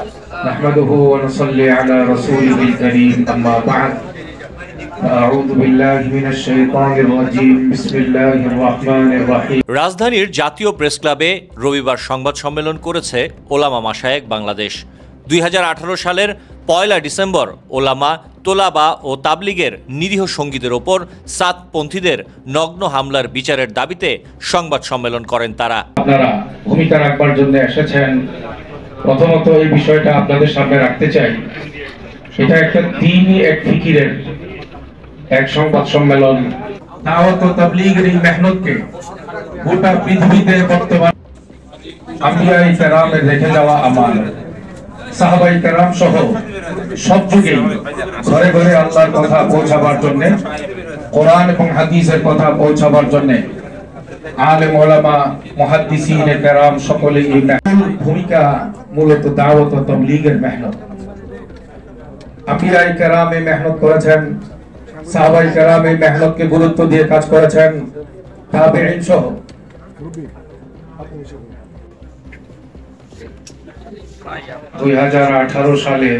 نحمده ونصلي على رسوله الكريم أما بعد أعوذ بالله من الشيطان الرجيم بسم الله الرحمن الرحيم রাজধানীর জাতীয় প্রেস ক্লাবে রবিবার সংবাদ সম্মেলন করেছে ওলামা মাশায়েখ বাংলাদেশ। 2018 সালের 1 ডিসেম্বর ওলামা, তোলাবা ও তাবলিগের নিরীহ সঙ্গীদের ওপর সাতপন্থীদের নগ্ন হামলার বিচারের দাবিতে সংবাদ সম্মেলন করেন তারা। আপনারা ভূমিকা রাখবার জন্য এসেছেন। প্রথমত এই বিষয়টা আপনাদের সামনে রাখতে চাই, এটা একটা দ্বীনি এক ফিকিরের এক সংবাদ সম্মেলন। দাওয়াত ও তাবলীগের এই মেহনতকে গোটা পৃথিবীতে বর্তমান আম্বিয়ায়ে কেরামের রেখে যাওয়া আমানত, সাহাবায়ে কেরাম সহ সব যুগে ঘরে ঘরে আল্লাহর কথা পৌঁছাবার জন্য, কোরআন এবং হাদিসের কথা পৌঁছাবার জন্য আলেম ওলামা মুহাদ্দিসিন কেরাম সকলে এই ভূমিকা মূলত দাওয়াত ও তাবলীগের মেহনত। আম্বিয়ায়ে কেরাম এই মেহনত করেছেন, সাহাবায়ে কেরাম এই মেহনতকে গুরুত্ব দিয়ে কাজ করেছেন, তাবেঈন সহ। 2018 সালে